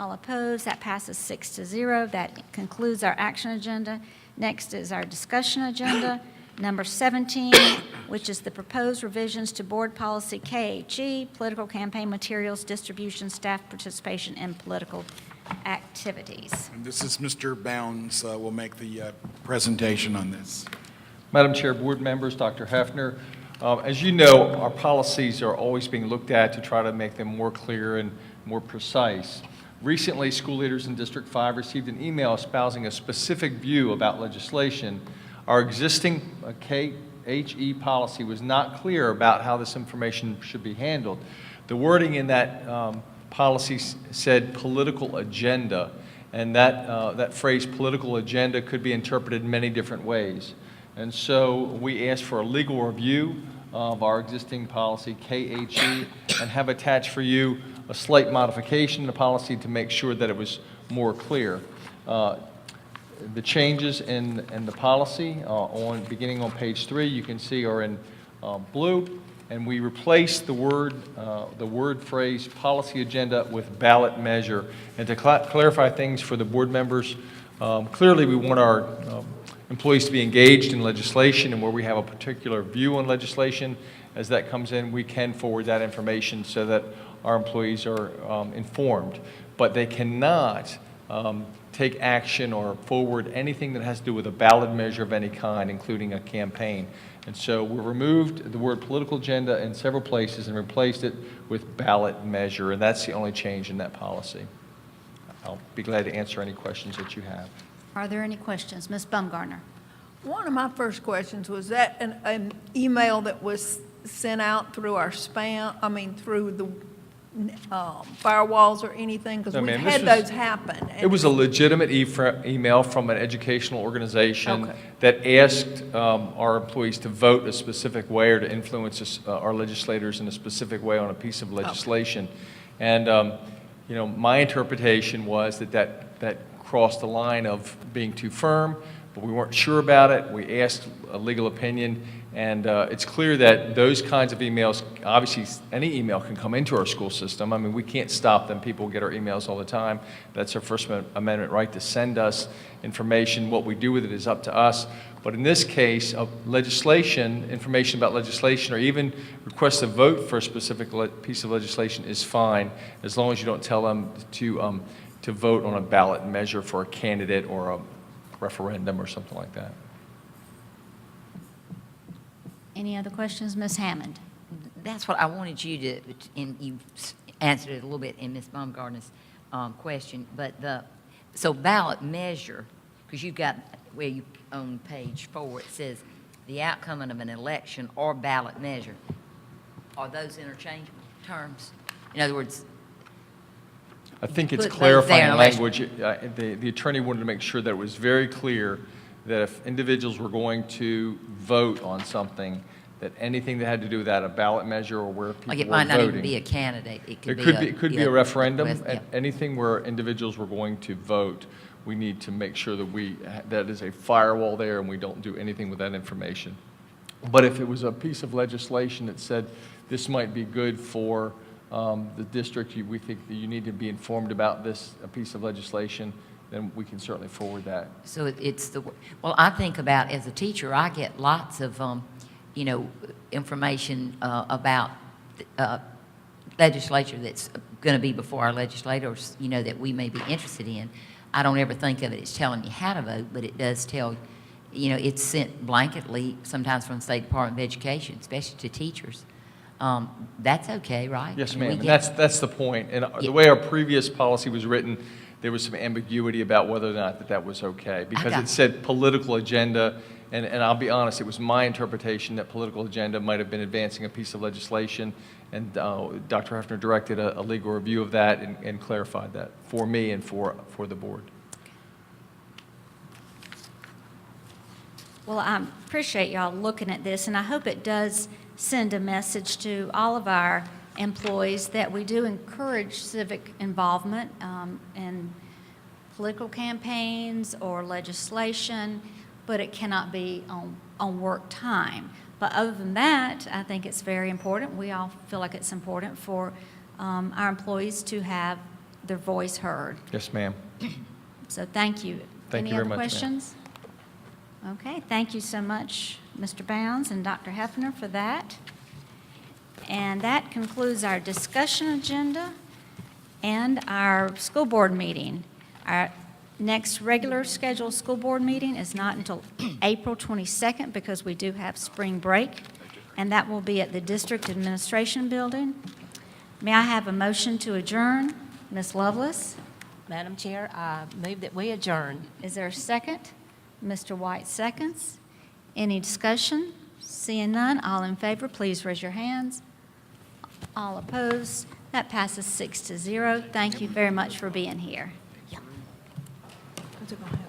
All opposed, that passes 6-0. That concludes our action agenda. Next is our discussion agenda, number 17, which is the proposed revisions to Board Policy KHE, political campaign materials distribution, staff participation in political activities. And this is Mr. Bounds will make the presentation on this. Madam Chair, board members, Dr. Hefner, as you know, our policies are always being looked at to try to make them more clear and more precise. Recently, school leaders in District 5 received an email espousing a specific view about legislation. Our existing KHE policy was not clear about how this information should be handled. The wording in that policy said political agenda, and that phrase political agenda could be interpreted many different ways. And so we asked for a legal review of our existing policy, KHE, and have attached for you a slight modification in the policy to make sure that it was more clear. The changes in the policy, beginning on page 3, you can see are in blue, and we replaced the word phrase policy agenda with ballot measure. And to clarify things for the board members, clearly we want our employees to be engaged in legislation, and where we have a particular view on legislation, as that comes in, we can forward that information so that our employees are informed. But they cannot take action or forward anything that has to do with a ballot measure of any kind, including a campaign. And so we removed the word political agenda in several places and replaced it with ballot measure, and that's the only change in that policy. I'll be glad to answer any questions that you have. Are there any questions? Ms. Bumgarner. One of my first questions was that an email that was sent out through our spam, through the firewalls or anything? Because we've had those happen. It was a legitimate email from an educational organization that asked our employees to vote a specific way or to influence our legislators in a specific way on a piece of legislation. And my interpretation was that crossed the line of being too firm, but we weren't sure about it. We asked a legal opinion, and it's clear that those kinds of emails, obviously any email can come into our school system. I mean, we can't stop them. People get our emails all the time. That's our First Amendment right to send us information. What we do with it is up to us. But in this case, information about legislation, or even request a vote for a specific piece of legislation is fine, as long as you don't tell them to vote on a ballot measure for a candidate or a referendum or something like that. Any other questions? Ms. Hammond. That's what I wanted you to, and you answered it a little bit in Ms. Baumgartner's question, but so ballot measure, because you've got where you on page 4 it says the outcome of an election or ballot measure. Are those interchangeable terms? In other words, I think it's put those clarifying there language. The attorney wanted to make sure that it was very clear that if individuals were going to vote on something, that anything that had to do with that, a ballot measure or where people like it were might not voting, even be a candidate. It could be a referendum. Yeah. Anything where individuals were going to vote, we need to make sure that that is a firewall there and we don't do anything with that information. But if it was a piece of legislation that said this might be good for the district, we think that you need to be informed about a piece of legislation, then we can certainly forward that. So it's well, I think about, as a teacher, I get lots of, information about legislature that's going to be before our legislators, that we may be interested in. I don't ever think of it as telling you how to vote, but it does tell, it's sent blanketly sometimes from the State Department of Education, especially to teachers. That's okay, right? Yes, ma'am. And that's the point. And the way our previous policy was written, there was some ambiguity about whether or not that was okay, because it said political agenda, and I'll be honest, it was my interpretation that political agenda might have been advancing a piece of legislation, and Dr. Hefner directed a legal review of that and clarified that for me and for the board. Well, I appreciate y'all looking at this, and I hope it does send a message to all of our employees that we do encourage civic involvement in political campaigns or legislation, but it cannot be on work time. But other than that, I think it's very important. We all feel like it's important for our employees to have their voice heard. Yes, ma'am. So thank you. Thank you very much, ma'am. Any other questions? Okay, thank you so much, Mr. Bounds and Dr. Hefner, for that. And that concludes our discussion agenda and our school board meeting. Our next regular scheduled school board meeting is not until April 22nd because we do have spring break, and that will be at the District Administration Building. May I have a motion to adjourn? Ms. Lovelace, Madam Chair, I move that we adjourn. is there a second? Mr. White seconds. Any discussion? Seeing none, all in favor, please raise your hands. All opposed? That passes 6-0. Thank you very much for being here. What's it gonna